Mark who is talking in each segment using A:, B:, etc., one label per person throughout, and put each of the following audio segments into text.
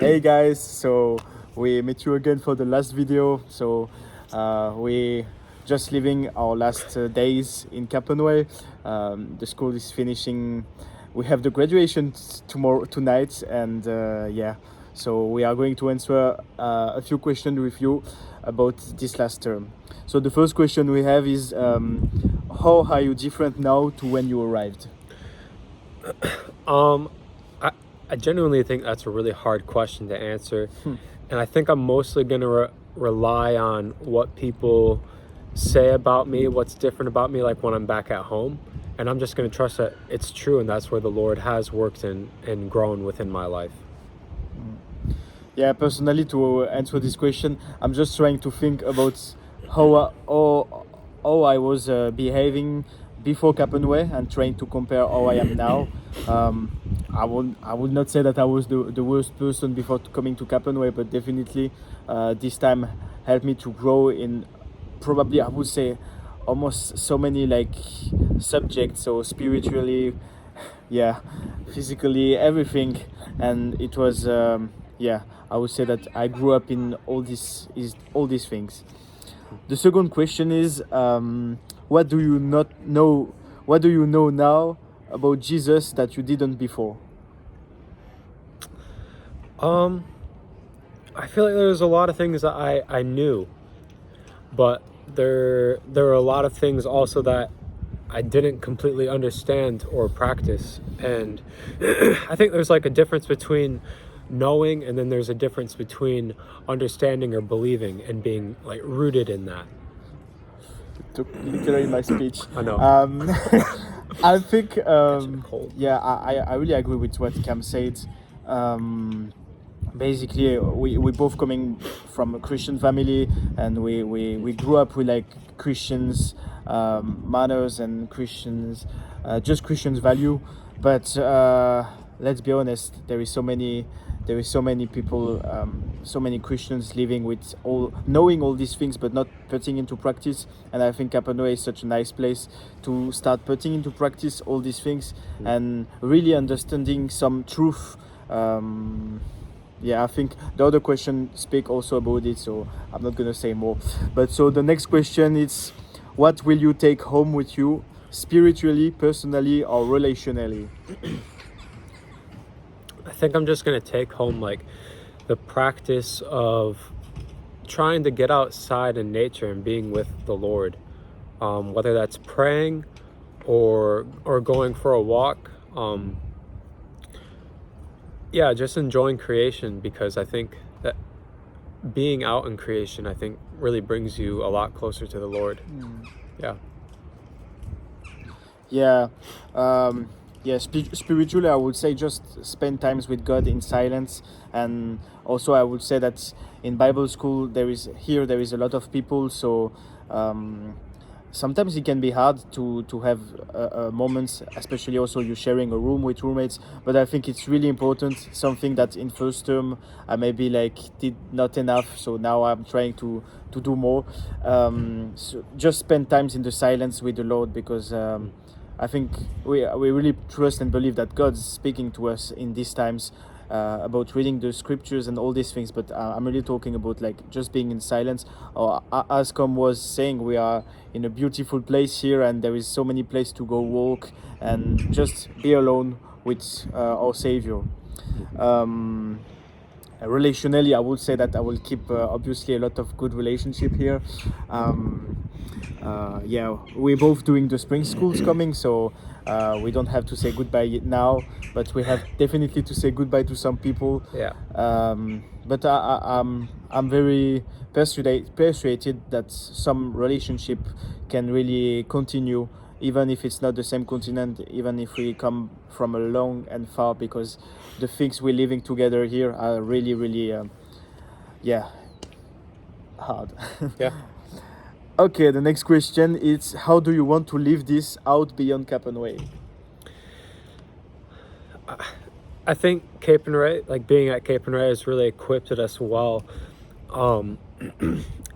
A: Hey guys, so we met you again for the last video. So we just living our last days in Capernway. The school is finishing. We have the graduation tomorrow tonight, and yeah. So we are going to answer a few questions with you about this last term. So the first question we have is, how are you different now to when you arrived?
B: I genuinely think that's a really hard question to answer. And I think I'm mostly going to rely on what people say about me, what's different about me, like when I'm back at home. And I'm just going to trust that it's true, and that's where the Lord has worked and grown within my life.
A: Yeah, personally, to answer this question, I'm just trying to think about how I was behaving before Capernway and trying to compare how I am now. I would not say that I was the worst person before coming to Capernway, but definitely this time helped me to grow in, probably I would say, almost so many like subjects. So spiritually, yeah, physically, everything. And it was yeah, I would say that I grew up in all these things. The second question is, what do you not know, what do you know now about Jesus that you didn't before?
B: I feel like there's a lot of things that I knew, but there are a lot of things also that I didn't completely understand or practice. And I think there's like a difference between knowing, and then there's a difference between understanding or believing and being like rooted in that.
A: Took literally my speech.
B: I know.
A: I think
B: Catching a cold.
A: yeah, I really agree with what Cam said. Basically, we both coming from a Christian family, and we grew up with like Christians manners and Christians just Christians value. But let's be honest, there is so many people, so many Christians living with all knowing all these things but not putting into practice. And I think Capernway is such a nice place to start putting into practice all these things and really understanding some truth. Yeah, I think the other question speak also about it, so I'm not gonna say more. But so the next question is, what will you take home with you, spiritually, personally, or relationally?
B: I think I'm just going to take home like the practice of trying to get outside in nature and being with the Lord, whether that's praying or going for a walk. Yeah, just enjoying creation, because I think that being out in creation, I think, really brings you a lot closer to the Lord. Yeah.
A: Yeah, yeah. Spiritually, I would say just spend times with God in silence, and also I would say that in Bible school there is a lot of people, so sometimes it can be hard to have moments, especially also you sharing a room with roommates. But I think it's really important. Something that in first term I maybe like did not enough, so now I'm trying to do more. So just spend times in the silence with the Lord, because I think we really trust and believe that God's speaking to us in these times about reading the scriptures and all these things. But I'm really talking about like just being in silence. Or as Com was saying, we are in a beautiful place here, and there is so many places to go walk and just be alone with our Savior. Relationally, I would say that I will keep obviously a lot of good relationship here. Yeah, we're both doing the spring schools coming, so we don't have to say goodbye yet now, but we have definitely to say goodbye to some people.
B: Yeah.
A: But I'm very persuaded that some relationship can really continue, even if it's not the same continent, even if we come from a long and far, because the things we're living together here are really, really, yeah, hard.
B: Yeah.
A: Okay, the next question is, how do you want to live this out beyond Capernway?
B: I think Capernwray, like being at Capernwray, has really equipped us well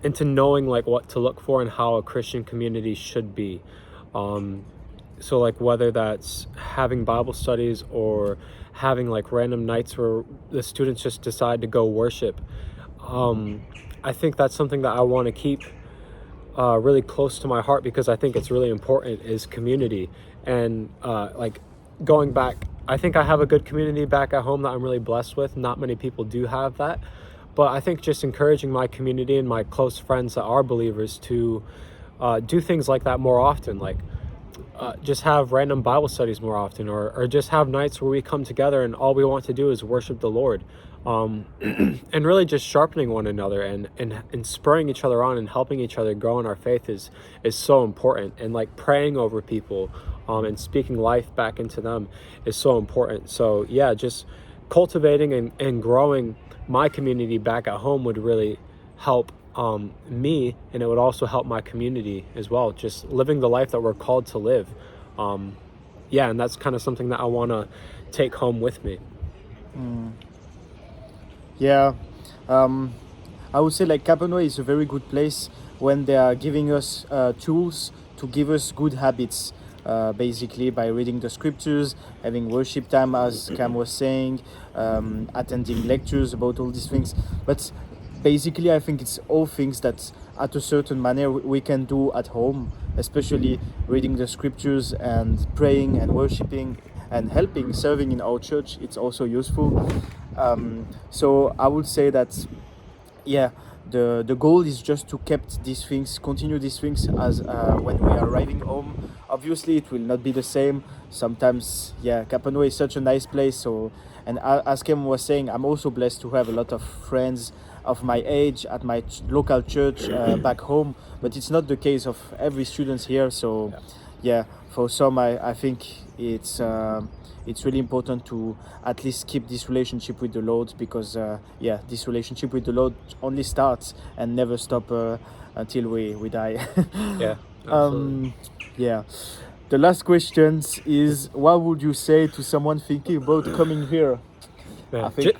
B: into knowing like what to look for and how a Christian community should be. So like whether that's having Bible studies or having like random nights where the students just decide to go worship. I think that's something that I want to keep really close to my heart, because I think it's really important, is community. And like going back, I think I have a good community back at home that I'm really blessed with. Not many people do have that, but I think just encouraging my community and my close friends that are believers to do things like that more often, like just have random Bible studies more often, or just have nights where we come together and all we want to do is worship the Lord. And really just sharpening one another and spurring each other on and helping each other grow in our faith is so important. And like praying over people and speaking life back into them is so important. So yeah, just cultivating and growing my community back at home would really help me, and it would also help my community as well, just living the life that we're called to live. Yeah, and that's kind of something that I want to take home with me.
A: Yeah, I would say like Capanoy is a very good place when they are giving us tools to give us good habits, basically by reading the scriptures, having worship time, as Cam was saying, attending lectures about all these things. But basically, I think it's all things that at a certain manner we can do at home, especially reading the scriptures and praying and worshiping and helping, serving in our church. It's also useful. So I would say that, yeah, the goal is just to continue these things as when we are arriving home. Obviously, it will not be the same. Sometimes, yeah, Capanoy is such a nice place. So, and as Kim was saying, I'm also blessed to have a lot of friends of my age at my local church back home. But it's not the case of every student here. So, yeah, for some, I think it's really important to at least keep this relationship with the Lord, because yeah, this relationship with the Lord only starts and never stop until we die.
B: Yeah, absolutely.
A: Yeah. The last question is, what would you say to someone thinking about coming here?
B: Man,
A: I think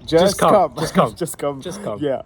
B: just come.
A: just come.
B: Just come.
A: Yeah.